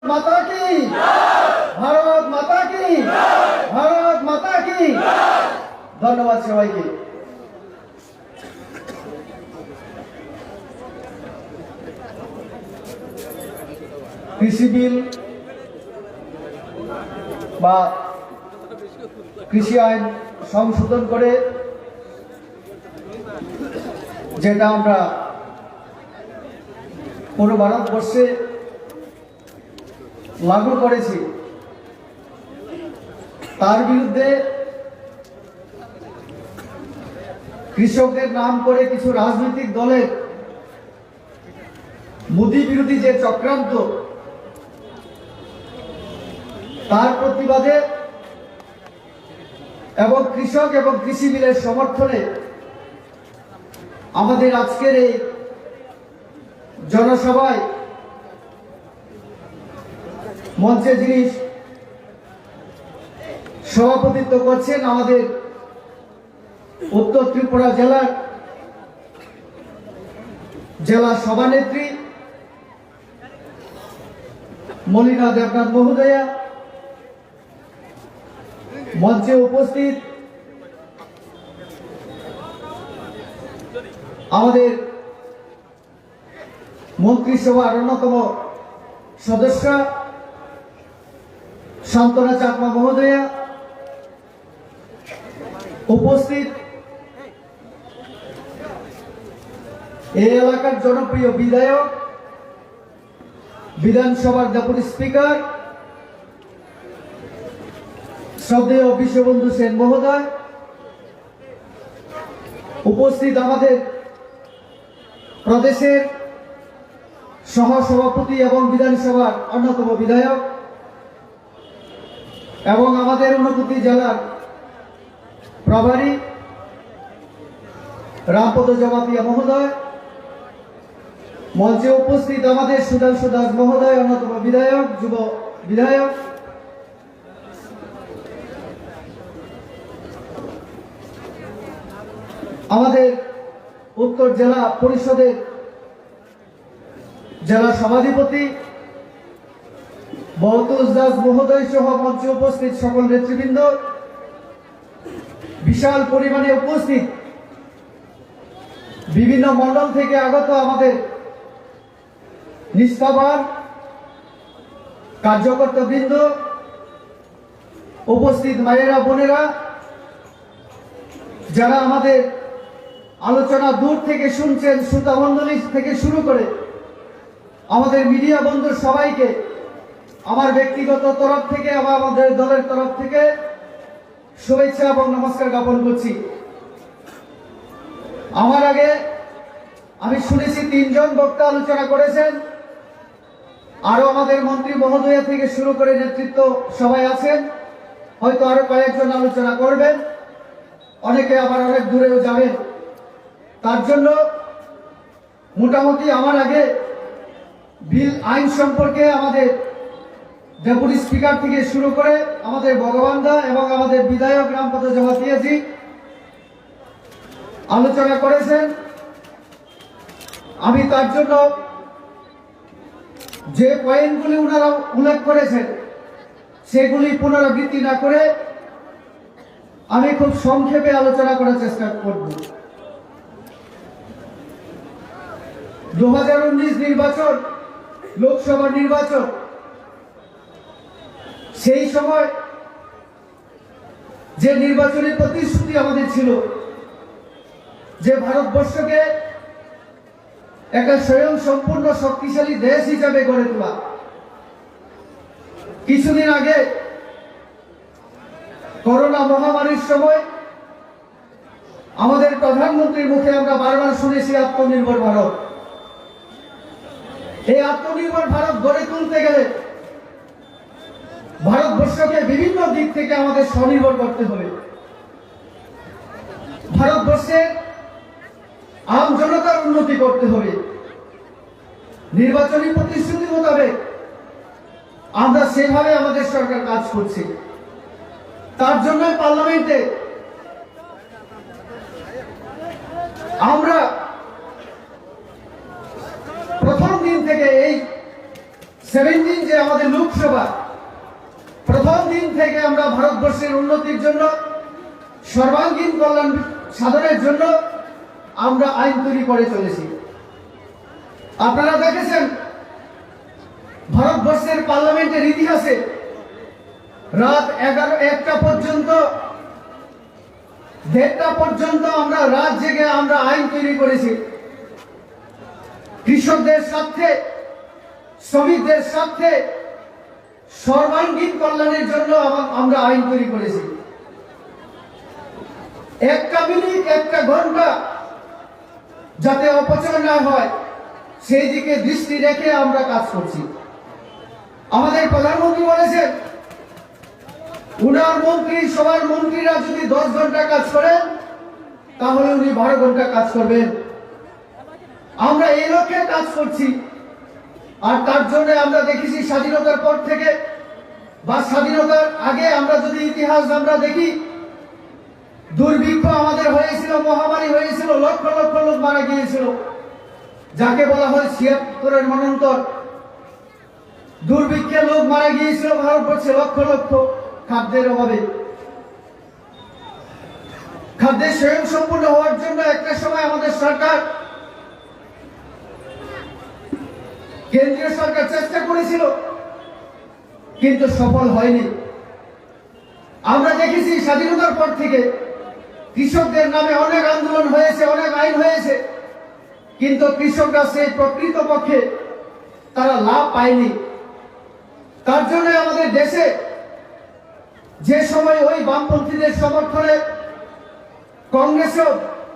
माता की भारत माता की भारत माता की धन्यवाद सबाई की कृषि बिल বা কৃষি আইন সংশোধন করে যেটা আমরা পুরো ভারতবর্ষে লাগু করেছি তার বিরুদ্ধে কৃষকদের নাম করে কিছু রাজনৈতিক দলের মোদি বিরোধী যে চক্রান্ত তার প্রতিবাদে এবং কৃষক এবং কৃষি বিলের সমর্থনে আমাদের আজকের এই জনসভায় মঞ্চে যিনি সভাপতিত্ব করছেন আমাদের উত্তর ত্রিপুরা জেলার জেলা সভানেত্রী মলিনা দেবনাথ মহোদয়া, মঞ্চে উপস্থিত আমাদের মন্ত্রিসভার অন্যতম সদস্য শান্তনা চাকমা মহোদয়া, উপস্থিত এই এলাকার জনপ্রিয় বিধায়ক, বিধানসভার ডেপুটি স্পিকার শ্রদ্ধেয় বিশ্ববন্ধু সেন মহোদয়, উপস্থিত আমাদের প্রদেশের সহসভাপতি এবং বিধানসভার অন্যতম বিধায়ক এবং আমাদের ঊনকোটি জেলার প্রভারী রামপদ জমাতিয়া মহোদয়, মঞ্চে উপস্থিত আমাদের সুধাংশু দাস মহোদয় অন্যতম বিধায়ক, যুব বিধায়ক, আমাদের উত্তর জেলা পরিষদের জেলা সভাধিপতি বলতুজ দাস মহোদয় সহ মঞ্চে উপস্থিত সকল নেতৃবৃন্দ, বিশাল পরিমাণে উপস্থিত বিভিন্ন মণ্ডল থেকে আগত আমাদের নিষ্ঠাবান কার্যকর্তা বৃন্দ, উপস্থিত মায়েরা বোনেরা, যারা আমাদের আলোচনা দূর থেকে শুনছেন, শ্রোতামণ্ডলী থেকে শুরু করে আমাদের মিডিয়া বন্ধু সবাইকে আমার ব্যক্তিগত তরফ থেকে আমাদের দলের তরফ থেকে শুভেচ্ছা এবং নমস্কার জ্ঞাপন করছি। আমার আগে আমি শুনেছি 3 জন বক্তা আলোচনা করেছেন, আরো আমাদের মন্ত্রী মহোদয়া থেকে শুরু করে নেতৃত্ব সবাই আছেন, হয়তো আরো কয়েকজন আলোচনা করবেন, অনেকে আবার অনেক দূরেও যাবেন। তার জন্য মোটামুটি আমার আগে বিল আইন সম্পর্কে আমাদের ডেপুটি স্পিকার থেকে শুরু করে আমাদের ভগবান দা এবং আমাদের বিধায়ক রামপদ জমাতিয়াজি আলোচনা করেছেন। আমি তার জন্য যে পয়েন্টগুলি ওনারা উল্লেখ করেছেন সেগুলি পুনরাবৃত্তি না করে আমি খুব সংক্ষেপে আলোচনা করার চেষ্টা করব। 2019 নির্বাচন, লোকসভা নির্বাচন, সেই সময় যে নির্বাচনী প্রতিশ্রুতি আমাদের ছিল যে ভারতবর্ষকে একটা স্বয়ং সম্পূর্ণ শক্তিশালী দেশ হিসাবে গড়ে তোলা, কিছুদিন আগে করোনা মহামারীর সময় আমাদের প্রধানমন্ত্রীর মুখে আমরা বারবার শুনেছি আত্মনির্ভর ভারত। এই আত্মনির্ভর ভারত গড়ে তুলতে গেলে ভারতবর্ষকে বিভিন্ন দিক থেকে আমাদের স্বনির্ভর করতে হবে। ভারতবর্ষের আম জনতার উন্নতি করতে হবে। নির্বাচনী প্রতিশ্রুতি মোতাবেক আমরা সেভাবে আমাদের সরকার কাজ করছে। তার জন্য পার্লামেন্টে আমরা প্রথম দিন থেকে এই 17 যে আমাদের লোকসভা, প্রথম দিন থেকে আমরা ভারতবর্ষের উন্নতির জন্য, সর্বাঙ্গীন কল্যাণ সাধনের জন্য আমরা আইন তৈরি করে চলেছি। আপনারা দেখেছেন ভারতবর্ষের পার্লামেন্টের ইতিহাসে রাত 1টা পর্যন্ত, 1:30টা পর্যন্ত আমরা রাত জেগে আমরা আইন তৈরি করেছি। কৃষকদের স্বার্থে, শ্রমিকদের স্বার্থে, সর্বাঙ্গীন কল্যাণের জন্য আমরা আইন তৈরি করেছি। একটা মিনিট, একটা ঘন্টা যাতে অপচয় না হয় সেই দিকে দৃষ্টি রেখে আমরা কাজ করছি। আমাদের প্রধানমন্ত্রী বলেছেন উনার মন্ত্রী, সবার মন্ত্রীরা যদি 10 ঘন্টা কাজ করেন তাহলে উনি 12 ঘন্টা কাজ করবেন। আমরা এই লক্ষ্যে কাজ করছি। আর তার জন্য আমরা দেখেছি স্বাধীনতার পর থেকে বা স্বাধীনতার আগে আমরা যদি ইতিহাস আমরা দেখি, দুর্ভিক্ষ আমাদের হয়েছিল, মহামারী হয়েছিল, লক্ষ লক্ষ লোক মারা গিয়েছিল, যাকে বলা হয় 76-এর মন্বন্তর। দুর্ভিক্ষে লোক মারা গিয়েছিল ভারতবর্ষে লক্ষ লক্ষ, খাদ্যের অভাবে। খাদ্যের স্বয়ংসম্পূর্ণ হওয়ার জন্য একটা সময় আমাদের সরকার, কেন্দ্রীয় সরকার চেষ্টা করেছিল, কিন্তু সফল হয়নি। আমরা দেখেছি স্বাধীনতার পর থেকে কৃষকদের নামে অনেক আন্দোলন হয়েছে, অনেক আইন হয়েছে, কিন্তু কৃষকরা সেই প্রকৃতপক্ষে তারা লাভ পায়নি। তার জন্য আমাদের দেশে যে সময় ওই বামপন্থীদের সমর্থনে কংগ্রেসও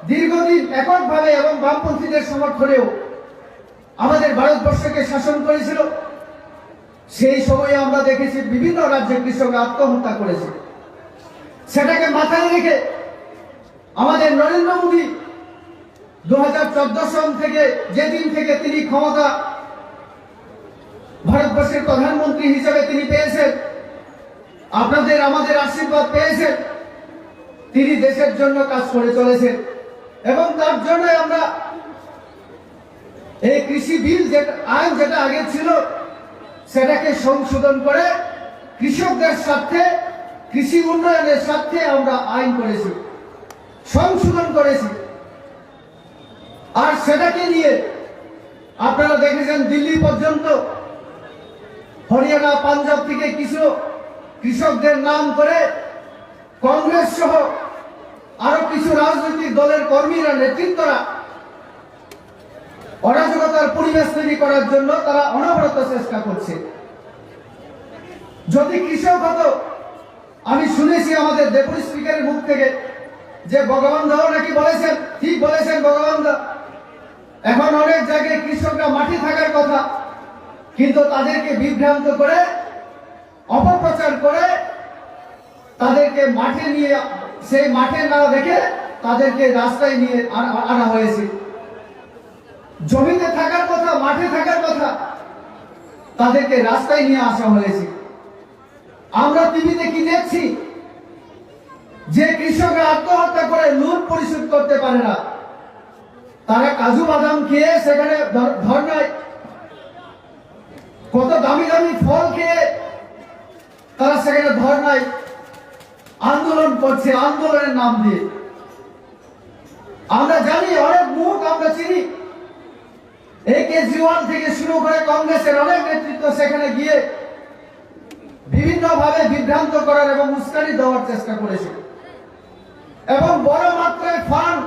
দীর্ঘদিন এককভাবে এবং বামপন্থীদের সমর্থনেও আমাদের ভারতবর্ষকে শাসন করেছিল, সেই সময়ে আমরা দেখেছি বিভিন্ন রাজ্যে কৃষকরা আত্মহত্যা করেছে। সেটাকে মাথায় রেখে আমাদের নরেন্দ্র মোদী 2014 সন থেকে, যেদিন থেকে তিনি ক্ষমতা ভারতবর্ষের প্রধানমন্ত্রী হিসেবে তিনি পেয়েছেন, আপনাদের আমাদের আশীর্বাদ পেয়েছেন, তিনি দেশের জন্য কাজ করে চলেছেন। এবং তার জন্য আমরা এই কৃষি বিল, যেটা আইন যেটা আগে ছিল, সেটাকে সংশোধন করে কৃষকদের স্বার্থে, কৃষি উন্নয়নের স্বার্থে আমরা আইন করেছি, সংশোধন করেছি। আর সেটাকে নিয়ে আপনারা দেখেছেন দিল্লি পর্যন্ত, হরিয়ানা, পাঞ্জাব থেকে কিছু কৃষকদের নাম করে কংগ্রেস সহ আরো কিছু রাজনৈতিক দলের কর্মীরা, নেতৃত্বরা অরাজকতার পরিবেশ তৈরি করার জন্য তারা অনবরত চেষ্টা করছে। যদি কৃষক হতো, আমি শুনেছি আমাদের ডেপুটি স্পিকারের মুখ থেকে যে ভগবান দাও নাকি বলেছেন, ঠিক বলেছেন ভগবান দা, এখন অনেক জায়গায় কৃষকরা মাঠে থাকার কথা, কিন্তু তাদেরকে বিভ্রান্ত করে, অপপ্রচার করে তাদেরকে মাঠে নিয়ে, সেই মাঠে না দেখে তাদেরকে রাস্তায় নিয়ে আনা হয়েছে। জমিতে থাকার কথা, মাঠে থাকার কথা, তাদেরকে রাস্তায় নিয়ে আসা হয়েছে। আমরা টিভিতে কি দেখছি যে কৃষকরা আত্মহত্যা করে লোন পরিশোধ করতে পারে না, তারা কাজু বাদাম খেয়ে সেখানে ধর্নায়, কত দামি দামি ফল খেয়ে তারা সেখানে ধর্নায় আন্দোলন করছে, আন্দোলনের নাম দিয়ে। আমরা জানি, অনেক মুখ আমরা চিনি, এই কেজরিওয়াল থেকে শুরু করে কংগ্রেসের অনেক নেতৃত্ব সেখানে গিয়ে বিভিন্ন ভাবে বিভ্রান্ত করার এবং উস্কানি দেওয়ার চেষ্টা করেছে। এবং বড় মাত্রায় ফান্ড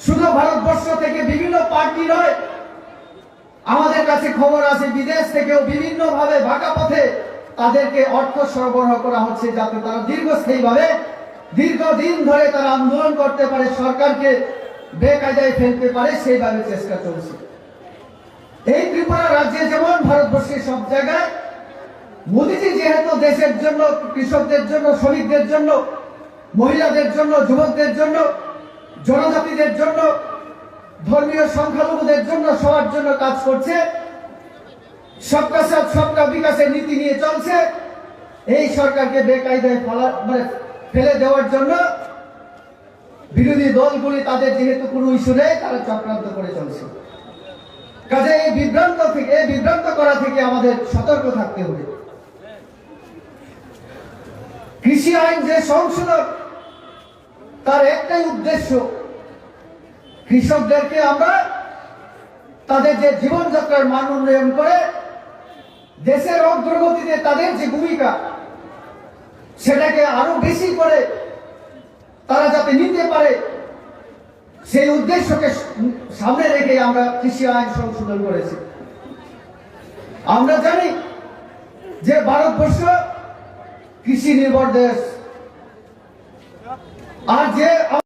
শুধু ভারতবর্ষ থেকে বিভিন্ন পার্টি নয়, আমাদের কাছে খবর আছে বিদেশ থেকেও বিভিন্ন ভাবে ভাগা পথে তাদেরকে অর্থ সরবরাহ করা হচ্ছে, যাতে তারা দীর্ঘস্থায়ীভাবে, দীর্ঘদিন ধরে তারা আন্দোলন করতে পারে, সরকারকে বেকায়দায় ফেলতে পারে, সেইভাবে চেষ্টা চলছে। এই ত্রিপুরা রাজ্যে যেমন ভারতবর্ষের সব জায়গায় মোদীজি যেহেতু দেশের জন্য, কৃষকদের জন্য, শ্রমিকদের জন্য, মহিলাদের জন্য, যুবকদের জন্য, জনজাতিদের জন্য, ধর্মীয় সংখ্যালঘুদের জন্য, সবার জন্য কাজ করছে, সবকা সাথ সবকা বিকাশের নীতি নিয়ে চলছে, এই সরকারকে বেকায়দায় ফেলে দেওয়ার জন্য বিরোধী দলগুলি তাদের যেহেতু কোনো ইস্যু নেই, তারা চক্রান্ত করে চলছে। কাজে এই বিভ্রান্ত করা থেকে আমাদের সতর্ক থাকতে হবে। কৃষি আইন যে সংশোধন, তার একটাই উদ্দেশ্য, কৃষকদেরকে আমরা তাদের যে জীবনযাত্রার মান উন্নয়ন করে দেশের অগ্রগতিতে তাদের যে ভূমিকা, সেটাকে আরো বেশি করে তারা যাতে নিতে পারে, সেই উদ্দেশ্যকে সামনে রেখে আমরা কৃষি আইন সংশোধন করেছি। আমরা জানি যে ভারতবর্ষ কৃষি নির্ভর দেশ, আর যে